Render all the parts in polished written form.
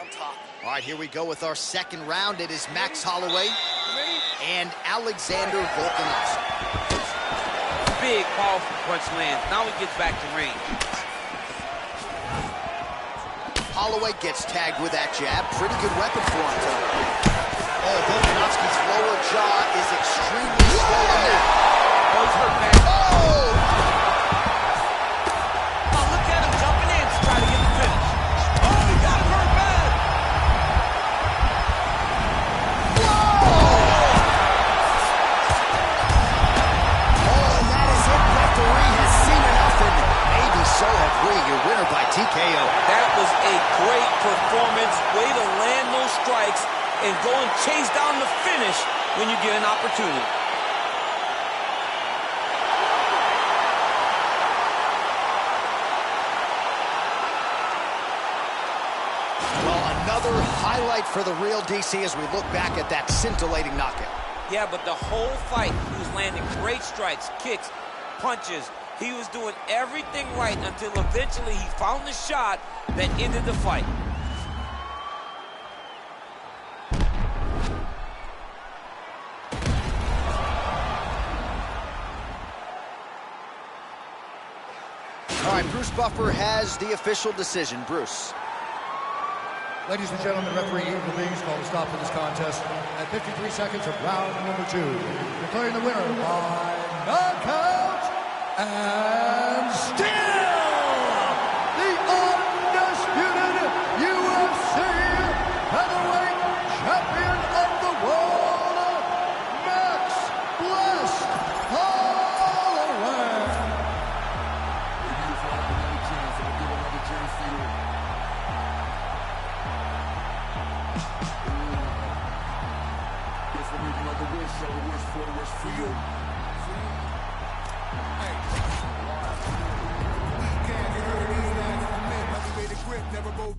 on top. All right, here we go with our second round. It is Max Holloway and Alexander Volkanovski. Big, powerful punch lands. Now he gets back to range. Holloway gets tagged with that jab. Pretty good weapon for him, too. Oh, Volkanovski's lower jaw is extremely swollen now. Oh, he's hurt bad. Oh! Oh, look at him jumping in to try to get the finish. Oh, he got him hurt bad. Whoa! Oh, and that is it. Referee has seen enough, and maybe so have we. Your winner by TKO. That was a great performance. Way to land those strikes and go and chase down the finish when you get an opportunity. Well, another highlight for the real DC as we look back at that scintillating knockout. Yeah, but the whole fight, he was landing great strikes, kicks, punches. He was doing everything right until eventually he found the shot that ended the fight. All right, Bruce Buffer has the official decision. Bruce. Ladies and gentlemen, referee Ian Lees called a stop to this contest at 53 seconds of round number 2. Declaring the winner by knockout and still the undisputed UFC featherweight champion of the world, Max Blessed Holloway. Never go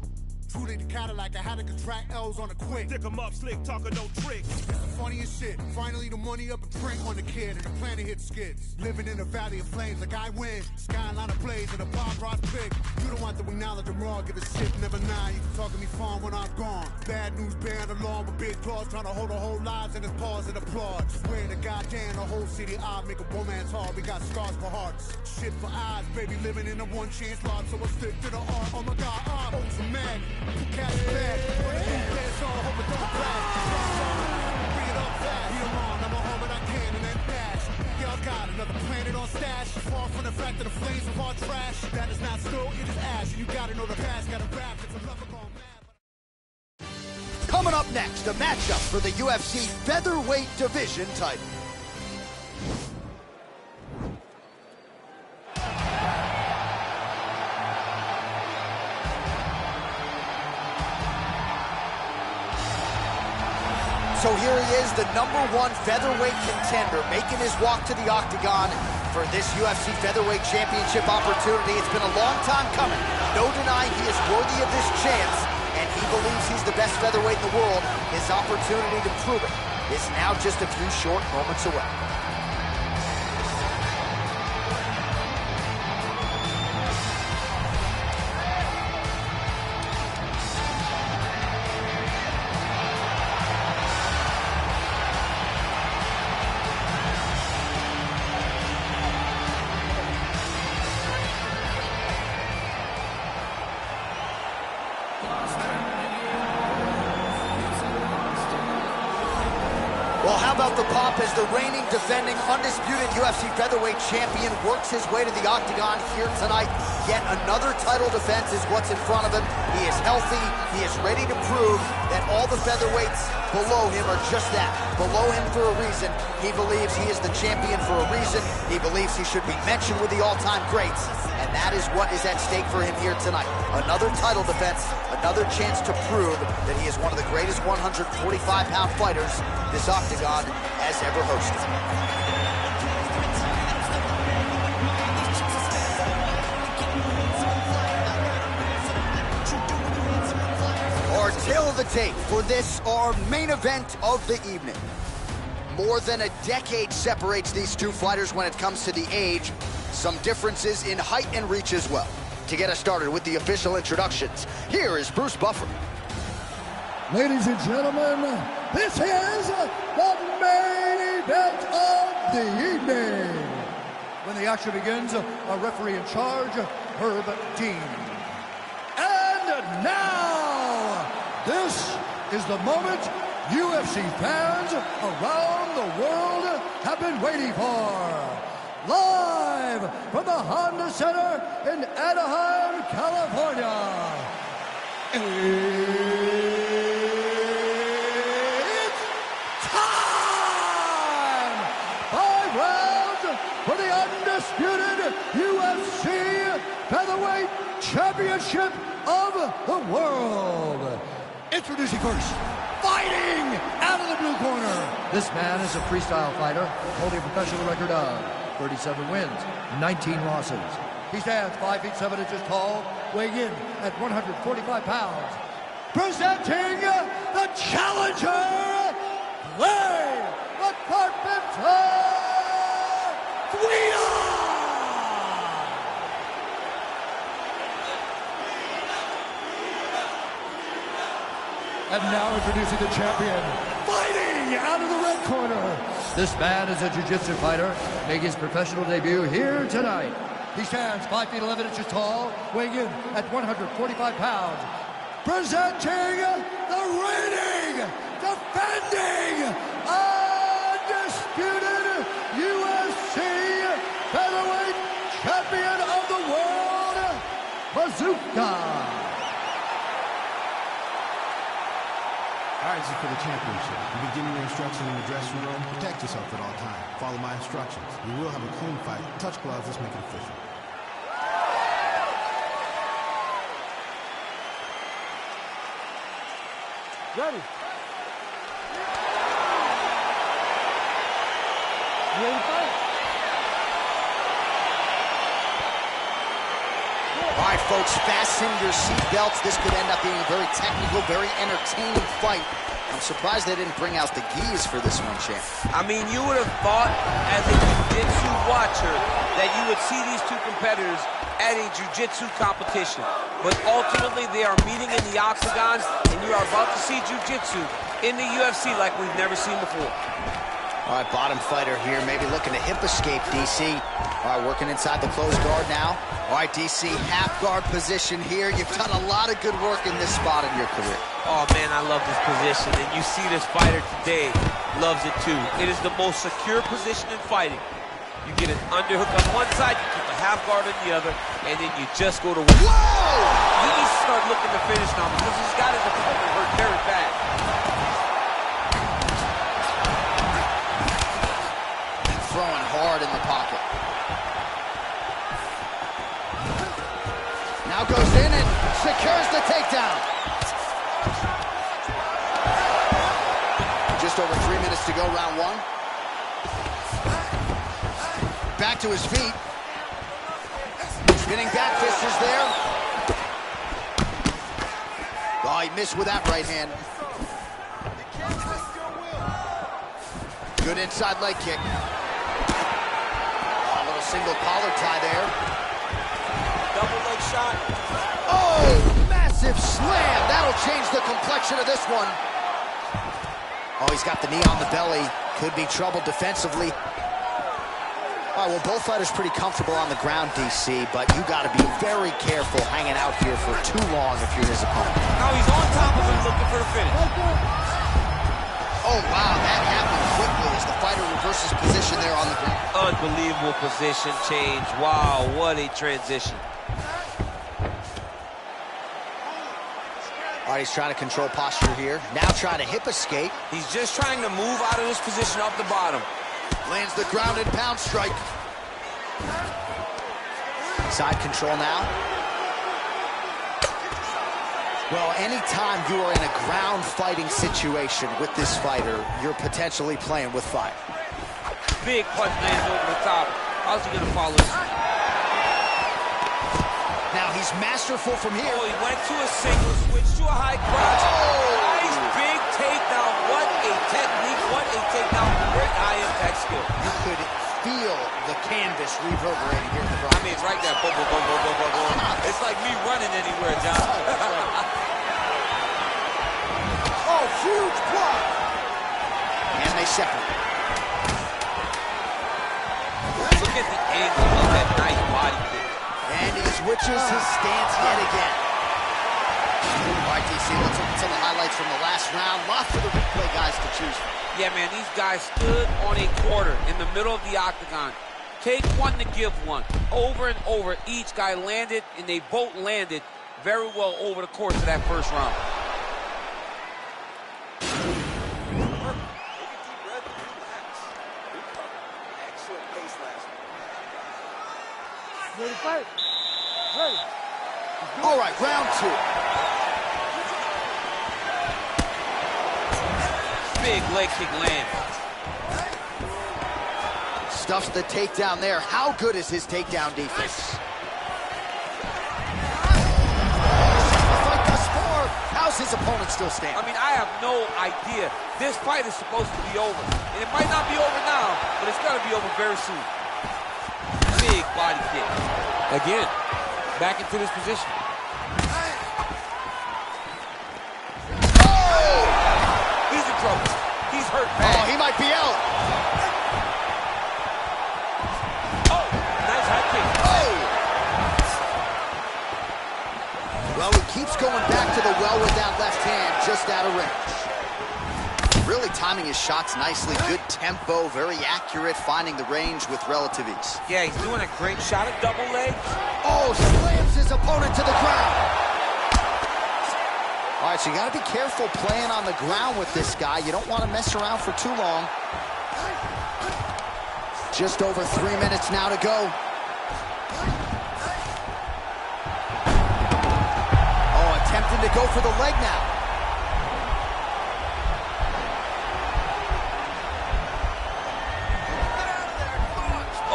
truly the Cadillac. I had to contract L's on a quick. Stick 'em up, slick, talking no tricks. It's the funniest shit. Finally the money up and drink on the kid and the plan to hit skids. Living in a valley of flames like I win. Skyline of blaze and a bomb rock pick. You don't want to acknowledge I'm wrong. Give a shit, never nine. You can talk to me fine when I'm gone. Bad news band along with big claws trying to hold our whole lives in his paws and applaud. Swear to goddamn the whole city I make a romance hard. We got scars for hearts. Shit for eyes, baby, living in a one chance lot. So I stick to the art. Oh my god, oh, so mad. Catch it back. Dance on, hope it don't crash. Bring it up fast. Beat 'em on, I'm a home and I can and then dash. Y'all got another planet on stash. Far from the fact that the flames of our trash. That is not still, it is ash. And you gotta know the past, gotta rap. It's a lover gone mad. Coming up next, a matchup for the UFC featherweight division title. So here he is, the #1 featherweight contender, making his walk to the octagon for this UFC featherweight championship opportunity. It's been a long time coming. No denying he is worthy of this chance, and he believes he's the best featherweight in the world. His opportunity to prove it is now just a few short moments away. Well, how about the pop as the reigning, defending, undisputed UFC featherweight champion works his way to the octagon here tonight. Yet another title defense is what's in front of him. He is healthy. He is ready to prove that all the featherweights below him are just that, below him for a reason. He believes he is the champion for a reason. He believes he should be mentioned with the all-time greats. And that is what is at stake for him here tonight. Another title defense, another chance to prove that he is one of the greatest 145-pound fighters this octagon has ever hosted. Our tale of the tape for this, our main event of the evening. More than a decade separates these two fighters when it comes to the age. Some differences in height and reach as well. To get us started with the official introductions, here is Bruce Buffer. Ladies and gentlemen, this is the main event of the evening. When the action begins, our referee in charge, Herb Dean. And now, this is the moment UFC fans around the world have been waiting for. Live from the Honda Center in Anaheim, California. It's time! 5 rounds for the undisputed UFC Featherweight Championship of the world. Introducing first, fighting out of the blue corner. This man is a freestyle fighter holding a professional record of 37 wins, 19 losses. He stands 5 feet 7 inches tall, weighing in at 145 pounds. Presenting the challenger, Clay the Carpenter Guida! And now introducing the champion, fighting out of the red corner. This man is a jiu-jitsu fighter, making his professional debut here tonight. He stands 5 feet 11 inches tall, weighing in at 145 pounds. Presenting the reigning, defending, undisputed UFC Featherweight Champion of the World, Bazooka. All right, this is for the championship. You've been giving your instructions in the dressing room. Protect yourself at all times. Follow my instructions. We will have a clean fight. Touch gloves. Let's make it official. Ready. You ready to fight? All right, folks, fasten your seatbelts. This could end up being a very technical, very entertaining fight. I'm surprised they didn't bring out the gis for this one, champ. I mean, you would have thought, as a jiu-jitsu watcher, that you would see these two competitors at a jiu-jitsu competition. But ultimately, they are meeting in the octagon, and you are about to see jiu-jitsu in the UFC like we've never seen before. All right, bottom fighter here, maybe looking to hip escape, DC. All right, working inside the closed guard now. All right, DC, half guard position here. You've done a lot of good work in this spot in your career. Oh, man, I love this position, and you see this fighter today loves it, too. It is the most secure position in fighting. You get an underhook on one side, you keep a half guard on the other, and then you just go to work. Whoa! He needs to start looking to finish now because he's got his opponent hurt very bad. Throwing hard in the pocket. Now goes in and secures the takedown. Just over 3 minutes to go, round one. Back to his feet. Spinning back fist is there. Oh, he missed with that right hand. Good inside leg kick. A little single collar tie there. Double leg shot. Oh, massive slam. That'll change the complexion of this one. Oh, he's got the knee on the belly. Could be trouble defensively. All right, well, both fighters pretty comfortable on the ground, DC, but you got to be very careful hanging out here for too long if you're his opponent. Now he's on top of him looking for the finish. Oh, wow, that happened quickly as the fighter reverses position there on the ground. Unbelievable position change. Wow, what a transition. All right, he's trying to control posture here. Now trying to hip escape. He's just trying to move out of this position off the bottom. Lands the ground and pound strike. Side control now. Well, anytime you are in a ground fighting situation with this fighter, you're potentially playing with fire. Big punch lands over the top. How's he gonna follow this? Now he's masterful from here. Oh, he went to a single, switched to a high crotch. Nice big takedown. What a technique, what a takedown. Great high impact skill. You could feel the canvas reverberating here in the front. I mean, it's right there. Boom, boom, boom, boom, boom, boom, boom. It's like me running anywhere, John. changes his stance yet again. All right, DC, let's look at some of the highlights from the last round. Lots of the replay guys to choose from. Yeah, man, these guys stood on a quarter in the middle of the octagon. Take one to give one. Over and over, each guy landed, and they both landed very well over the course of that first round. Excellent pace last Ready to fight? Ready. All right, round two. Big leg kick land. Stuffs the takedown there. How good is his takedown defense? The fight thus far. How's his opponent still standing? I mean, I have no idea. This fight is supposed to be over. And it might not be over now, but it's going to be over very soon. Big body kick. Again, back into this position. Oh! He's in trouble. He's hurt Oh, bad. he might be out. Oh, nice high kick. Oh! Well, he keeps going back to the well with that left hand, just out of range. Really timing his shots nicely. Good tempo, very accurate, finding the range with relative ease. Yeah, he's doing a great shot at double leg. Oh, slams his opponent to the ground. All right, so you got to be careful playing on the ground with this guy. You don't want to mess around for too long. Just over 3 minutes now to go. Oh, attempting to go for the leg now.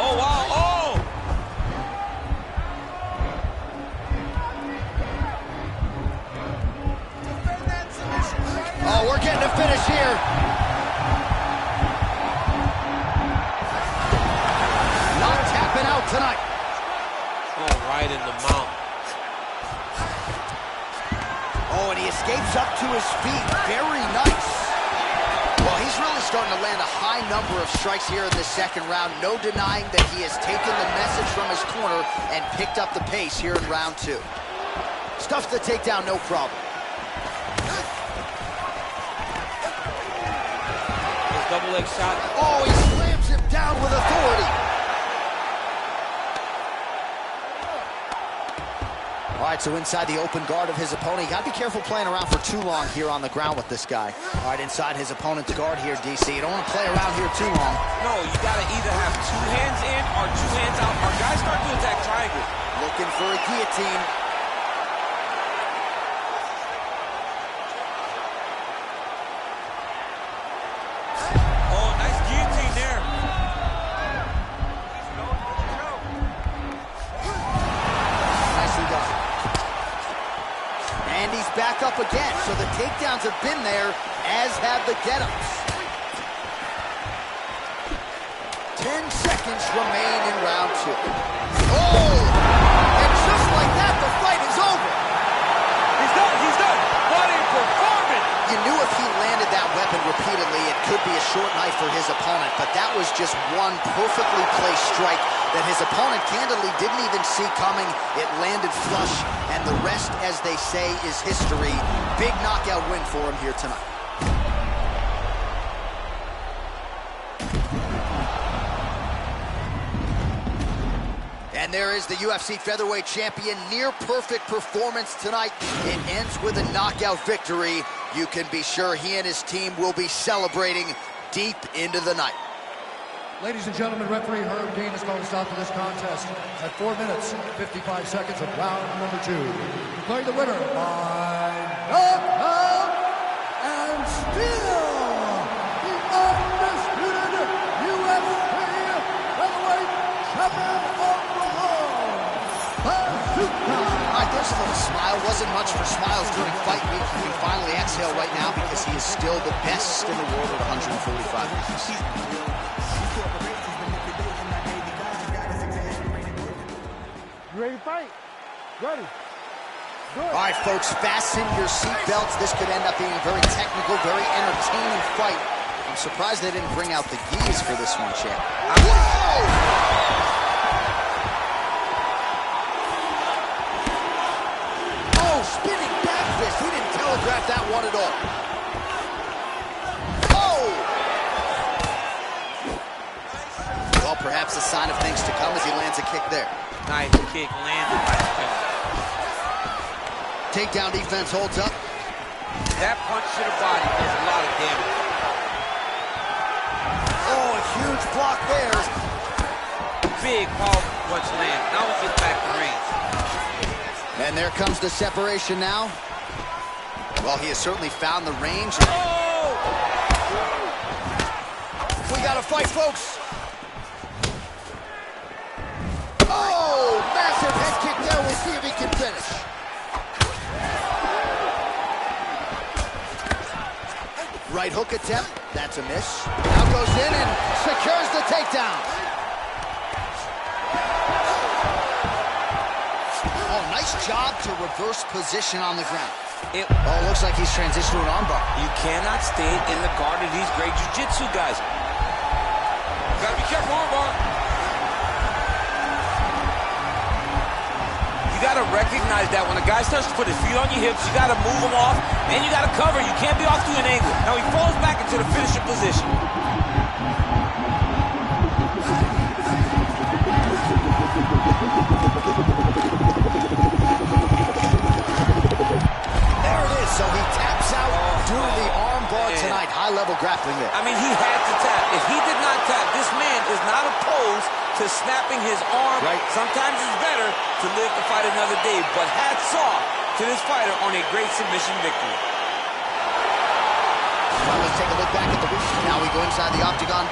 Oh, wow. Oh! Oh, we're getting a finish here. Not tapping out tonight. Oh, right in the mouth. Oh, and he escapes up to his feet. Very nice. Well, he's really starting to land a high number of strikes here in this second round. No denying that he has taken the message from his corner and picked up the pace here in round two. Stuffs the takedown, no problem. His double leg shot. Oh, he slams him down with authority. All right, so inside the open guard of his opponent. You got to be careful playing around for too long here on the ground with this guy. All right, inside his opponent's guard here, DC. You don't want to play around here too long. No, you got to either have two hands in or two hands out. Our guys start to attack triangle. Looking for a guillotine. Oh, nice guillotine there. Nicely done. And he's back up again. So the takedowns have been there, as have the get-ups. 10 seconds remain in round two. Oh! And just like that, the fight is over. He's done. He's done. What a performance. You knew if he landed that weapon repeatedly, it could be a short night for his opponent, but that was just one perfectly placed strike that his opponent candidly didn't even see coming. It landed flush, and the rest, as they say, is history. Big knockout win for him here tonight. And there is the UFC featherweight champion. Near perfect performance tonight. It ends with a knockout victory. You can be sure he and his team will be celebrating deep into the night. Ladies and gentlemen, referee Herb Dean has called a stop to this contest at 4 minutes, 55 seconds of round number 2. Declaring the winner by knockout and still the undisputed UFC featherweight champion of the world, Bazooka. All right, there's a little smile. Wasn't much for smiles during fight week. He can finally exhale right now because he is still the best in the world at 145 pounds. You ready to fight? Ready. Good. All right, folks, fasten your seatbelts. This could end up being a very technical, very entertaining fight. I'm surprised they didn't bring out the gis for this one, champ. Whoa! telegraphed that one at all. Oh! Well, perhaps a sign of things to come as he lands a kick there. Nice kick landed by the finish. Takedown defense holds up. That punch to the body does a lot of damage. Oh, a huge block there. Big, powerful punch land. Now we get back to range. And there comes the separation now. Well, he has certainly found the range. Oh! We got to fight, folks. Oh, massive head kick there. We'll see if he can finish. Right hook attempt. That's a miss. Now goes in and secures the takedown. Oh, nice job to reverse position on the ground. Oh, looks like he's transitioned to an armbar. You cannot stay in the guard of these great jiu-jitsu guys. You gotta be careful, armbar. You gotta recognize that when a guy starts to put his feet on your hips, you gotta move him off, and you gotta cover. You can't be off to an angle. Now he falls back into the finishing position. So he taps out due to the arm bar tonight. High-level grappling there. I mean, he had to tap. If he did not tap, this man is not opposed to snapping his arm. Right. Sometimes it's better to live to fight another day. But hats off to this fighter on a great submission victory. Well, let's take a look back at the ring. Now we go inside the octagon.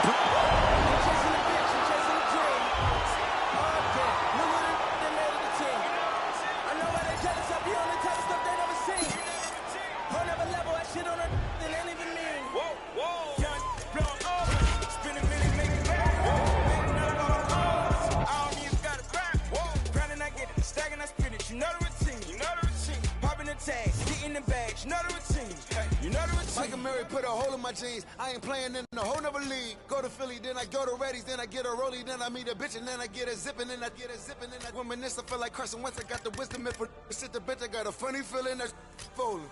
Put a hole in my jeans. I ain't playing in a whole nother league. Go to Philly, then I go to Reddy's, then I get a rollie, then I meet a bitch, and then I get a zippin', then I get a zippin', then I reminisce. I feel like Carson Wentz. I got the wisdom and for shit the bitch. I got a funny feeling that's falling.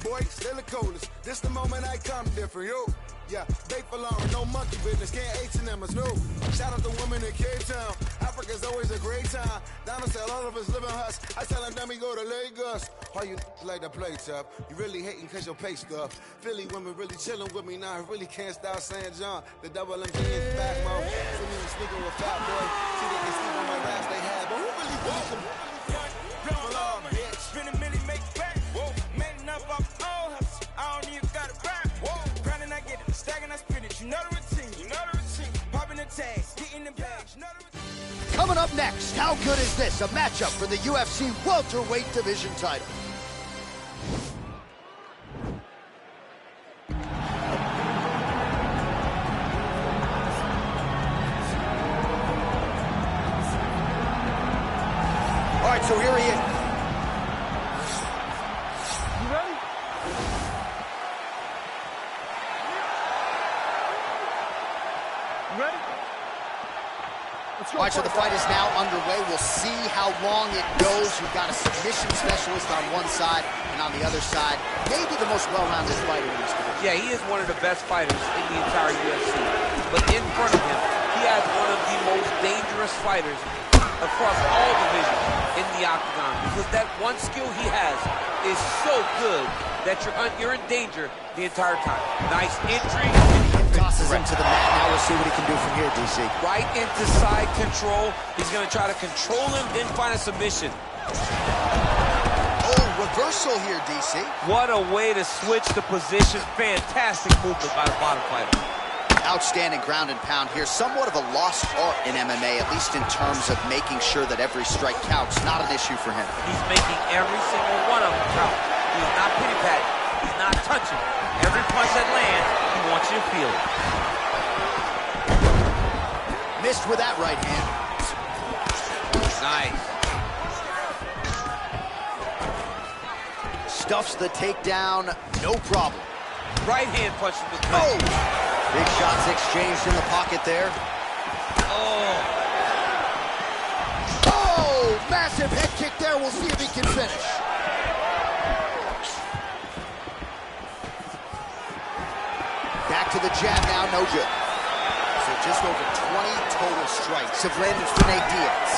Boy, still the coldest. This the moment I come different, yo. Yeah, they for long, no monkey business, can't H&M us, no. Shout out to women in Cape Town. Africa's always a great time. Down tell all of us live in huts. I tell them, we go to Lagos. All you like to play tough. You really hating cause your pay stuff. Philly women really chilling with me now. I really can't stop St. John. The double MG is back, mo. See me sneaking with Fat Boy. See they can sleep on my raps they had. But who really wants them? Blow on, bitch. Spin a million, make it back. Whoa. Made enough off all hustle. I don't even got it back. Whoa. Grinding, I get it. Stacking, I spin it. You know the routine. You know the routine. Popping the tags. Getting the bags. You know the routine. Coming up next, how good is this? A matchup for the UFC welterweight division title. All right, so here he is. You ready? You ready? All right, so the fight is now underway. We'll see how long it goes. We've got a submission specialist on one side, and on the other side, maybe the most well-rounded fighter in this division. Yeah, he is one of the best fighters in the entire UFC. But in front of him, he has one of the most dangerous fighters across all divisions in the octagon, because that one skill he has is so good that you're in danger the entire time. Nice entry. Tosses him to the mat. Now we'll see what he can do from here, DC. Right into side control. He's going to try to control him, then find a submission. Oh, reversal here, DC. What a way to switch the position. Fantastic movement by the bottom fighter. Outstanding ground and pound here. Somewhat of a lost art in MMA, at least in terms of making sure that every strike counts. Not an issue for him. He's making every single one of them count. He's not pity-patting. He's not touching. Every punch that lands, he wants you to feel it. Missed with that right hand. Nice. Stuffs the takedown, no problem. Right hand punch with the Oh! Big shots exchanged in the pocket there. Oh! Oh! Massive head kick there. We'll see if he can finish. the jab now, no good. So just over 20 total strikes have landed for Nate Diaz.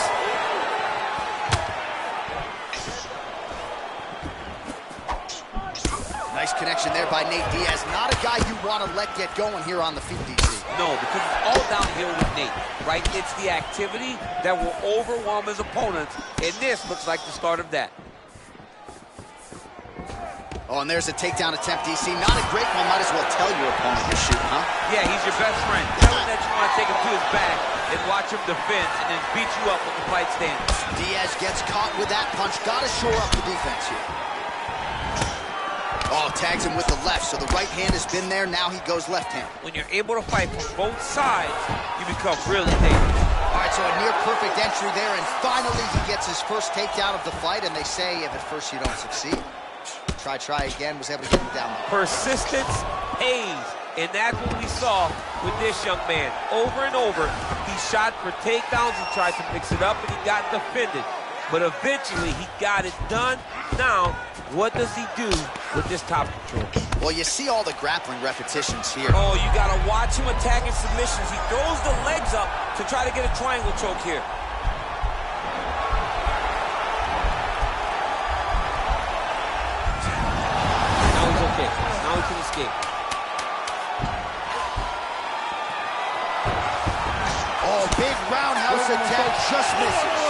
Nice connection there by Nate Diaz. Not a guy you want to let get going here on the feet, DC. No, because it's all downhill with Nate, right? It's the activity that will overwhelm his opponents, and this looks like the start of that. Oh, and there's a takedown attempt, DC. Not a great one. Might as well tell your opponent you're shooting, huh? Yeah, he's your best friend. Tell him that you want to take him to his back and watch him defend and then beat you up when the fight stands. Diaz gets caught with that punch. Got to shore up the defense here. Oh, tags him with the left, so the right hand has been there. Now he goes left hand. When you're able to fight from both sides, you become really dangerous. All right, so a near-perfect entry there, and finally he gets his first takedown of the fight, and they say if at first you don't succeed, try again, was able to get him down there. Persistence pays, and that's what we saw with this young man. Over and over, he shot for takedowns, he tried to mix it up, and he got defended. But eventually, he got it done. Now, what does he do with this top control? Well, you see all the grappling repetitions here. Oh, you got to watch him attacking submissions. He throws the legs up to try to get a triangle choke here. Now he's okay. Now he can escape. Oh, big roundhouse attack, just misses.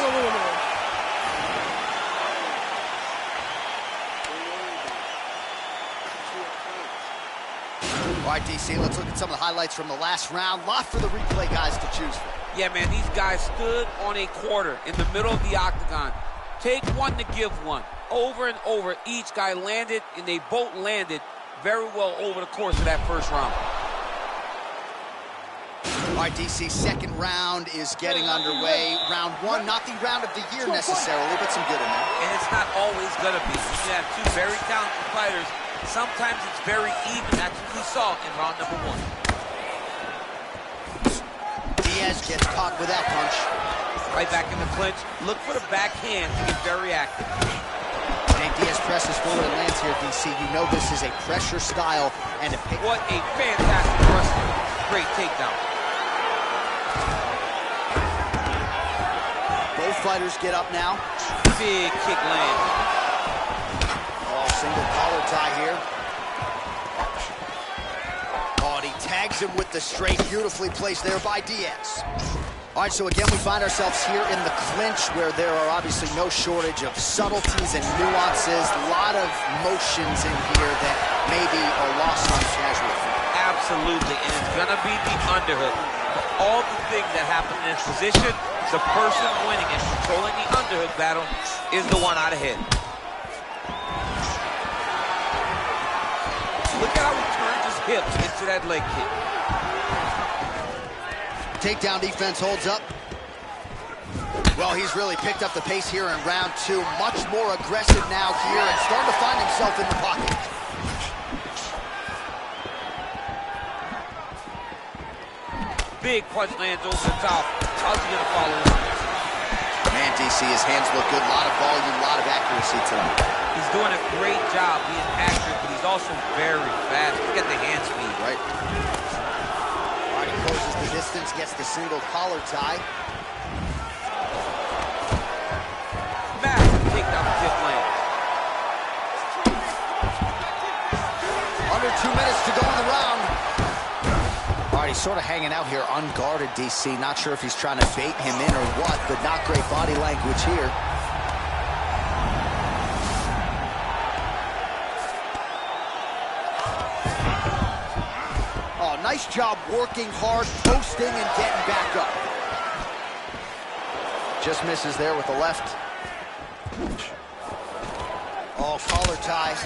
All right, DC, let's look at some of the highlights from the last round. Lot for the replay guys to choose from. Yeah, man, these guys stood on a quarter in the middle of the octagon. Take one to give one. Over and over, each guy landed, and they both landed very well over the course of that first round. All right, DC, second round is getting underway. Round one, not the round of the year necessarily, but some good in there. And it's not always going to be. You have two very talented fighters. Sometimes it's very even. That's what we saw in round number one. Diaz gets caught with that punch. Right back in the clinch. Look for the backhand to get very active. Nate Diaz presses forward and lands here, DC. You know this is a pressure style and a pick. What a fantastic wrestler. Great takedown. Both fighters get up now. Big kick land. Oh, single collar tie here. Oh, and he tags him with the straight. Beautifully placed there by Diaz. All right, so again, we find ourselves here in the clinch where there are obviously no shortage of subtleties and nuances. A lot of motions in here that maybe are lost on the casual fan. Absolutely, and it's going to be the underhook. For all the things that happen in this position, the person winning and controlling the underhook battle is the one out ahead. Look at how he turns his hips into that leg kick. Takedown defense holds up. Well, he's really picked up the pace here in round two. Much more aggressive now here and starting to find himself in the pocket. Big punch lands over the top. How's he gonna follow it? Man, DC, his hands look good. A lot of volume, a lot of accuracy tonight. He's doing a great job being accurate, but he's also very fast. Look at the hand speed. Right. All right, he closes the distance, gets the single collar tie. Massive takedown tip land. Under 2 minutes to go in the round. All right, he's sort of hanging out here unguarded, DC. Not sure if he's trying to bait him in or what, but not great body language here. Oh, nice job working hard, posting, and getting back up. Just misses there with the left. Oh, collar tie.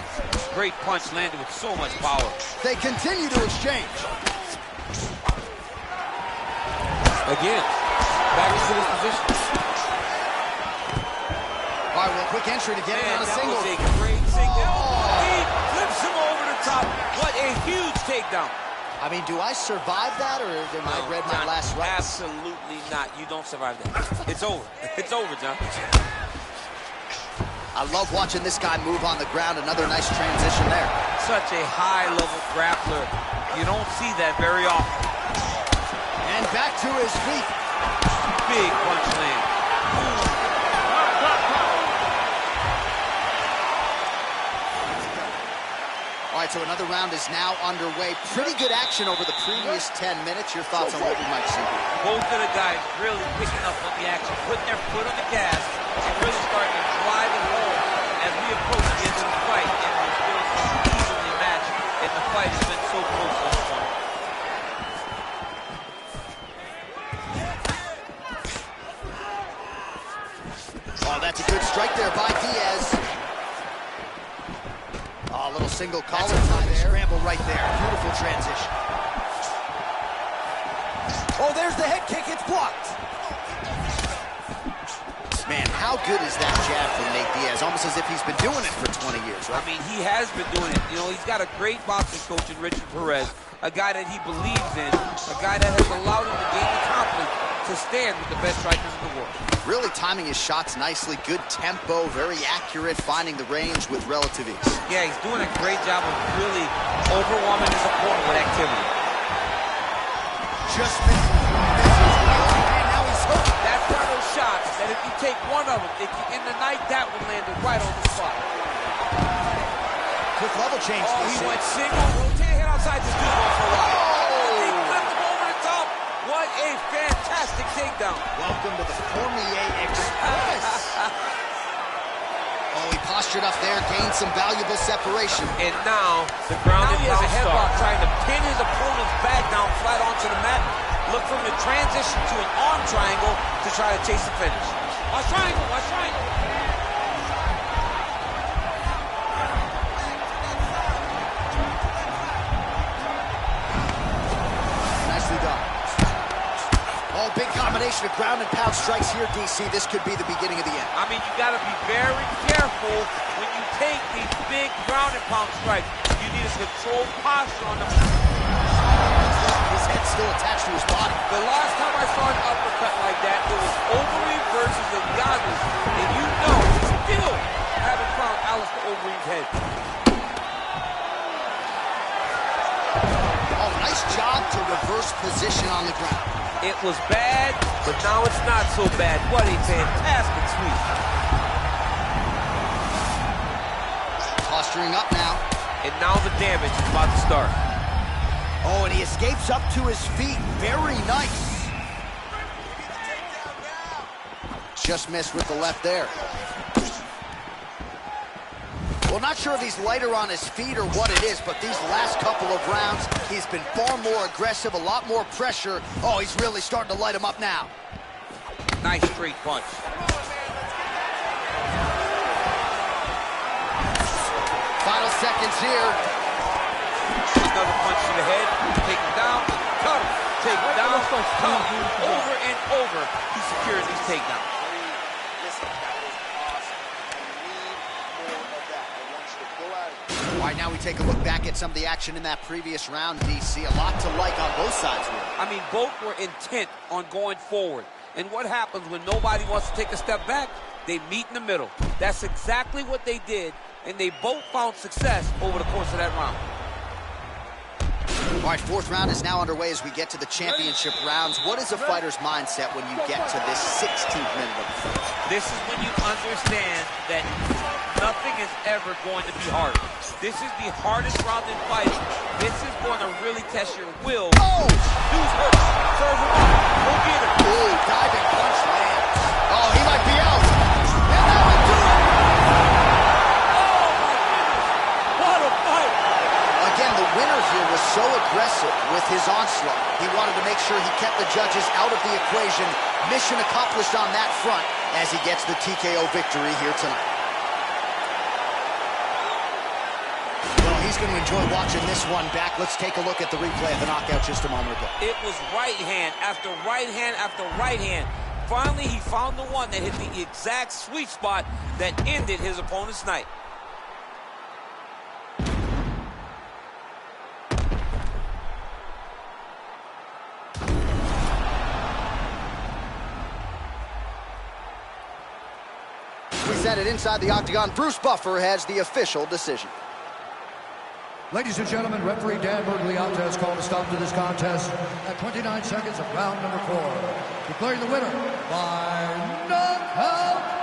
Great punch landed with so much power. They continue to exchange. Again, back into this position. All right, well, quick entry to get him on a single. That was a great single. He flips him over the top. What a huge takedown. I mean, do I survive that, or am I read my last rights? Absolutely not. You don't survive that. It's over. It's over, John. I love watching this guy move on the ground. Another nice transition there. Such a high-level grappler. You don't see that very often. And back to his feet. Big punch land. All right, so another round is now underway. Pretty good action over the previous 10 minutes. Your thoughts on what we might see here? Both of the guys really picking up on the action, putting their foot on the gas, and really starting to drive it home as we approach the end of the fight. And we're still evenly matched, and the fight has been so close to this point. Oh, that's a good strike there by Diaz. Oh, a little single collar tie there. Scramble right there. Beautiful transition. Oh, there's the head kick. It's blocked. Man, how good is that jab from Nate Diaz? Almost as if he's been doing it for 20 years, right? I mean, he has been doing it. You know, he's got a great boxing coach in Richard Perez, a guy that he believes in, a guy that has allowed him to gain the confidence to stand with the best strikers in the world. Really timing his shots nicely. Good tempo, very accurate, finding the range with relative ease. Yeah, he's doing a great job of really overwhelming his opponent with activity. Just missed. And now he's hooked. That's one of those shots that if you take one of them, in the night, that one landed right on the spot. Quick level change. Oh, he went single, rotated head outside this dude for a while. He flipped him over the top. What a fantastic takedown. Welcome to the Cormier Express. Oh, he postured up there, gained some valuable separation. And now, he has a headlock trying to pin his opponent's back down flat onto the mat. Look for him to transition to an arm triangle to try to chase the finish. Watch triangle, watch triangle. Nicely done. Oh, big combination of ground and pound strikes here, DC. This could be the beginning of the end. I mean, you got to be very careful when you take these big ground and pound strikes. You need a controlled posture on the... His head's still attached to his body. The last time I saw an uppercut like that, it was Overeem versus Elias, and you know we still haven't found Alistair Overeem's head. Oh, nice job to reverse position on the ground. It was bad, but now it's not so bad. What a fantastic sweep. Posturing up now. And now the damage is about to start. Oh, and he escapes up to his feet. Very nice. Just missed with the left there. Well, not sure if he's lighter on his feet or what it is, but these last couple of rounds, he's been far more aggressive, a lot more pressure. Oh, he's really starting to light him up now. Nice straight punch. Final seconds here. Another punch to the head. Take him down. Cut him. Take him down. Cut him. Over and over. He secured these takedowns. All right, now we take a look back at some of the action in that previous round, DC. A lot to like on both sides here. I mean, both were intent on going forward. And what happens when nobody wants to take a step back? They meet in the middle. That's exactly what they did, and they both found success over the course of that round. All right, fourth round is now underway as we get to the championship rounds. What is a fighter's mindset when you get to this 16th minute of the fight? This is when you understand that nothing is ever going to be hard. This is the hardest round in fighting. This is going to really test your will. Oh! Dude's hurt. Serve him up. Go get him. Ooh, diving punch lands. Oh, he might be out. And that would do it. Oh, my goodness. What a fight. Again, the winner here was so aggressive with his onslaught. He wanted to make sure he kept the judges out of the equation. Mission accomplished on that front as he gets the TKO victory here tonight. Well, he's going to enjoy watching this one back. Let's take a look at the replay of the knockout just a moment ago. It was right hand after right hand after right hand. Finally, he found the one that hit the exact sweet spot that ended his opponent's night. We set it inside the octagon. Bruce Buffer has the official decision. Ladies and gentlemen, referee Dan Bergliata has called a stop to this contest at 29 seconds of round number 4. Declaring the winner by knockout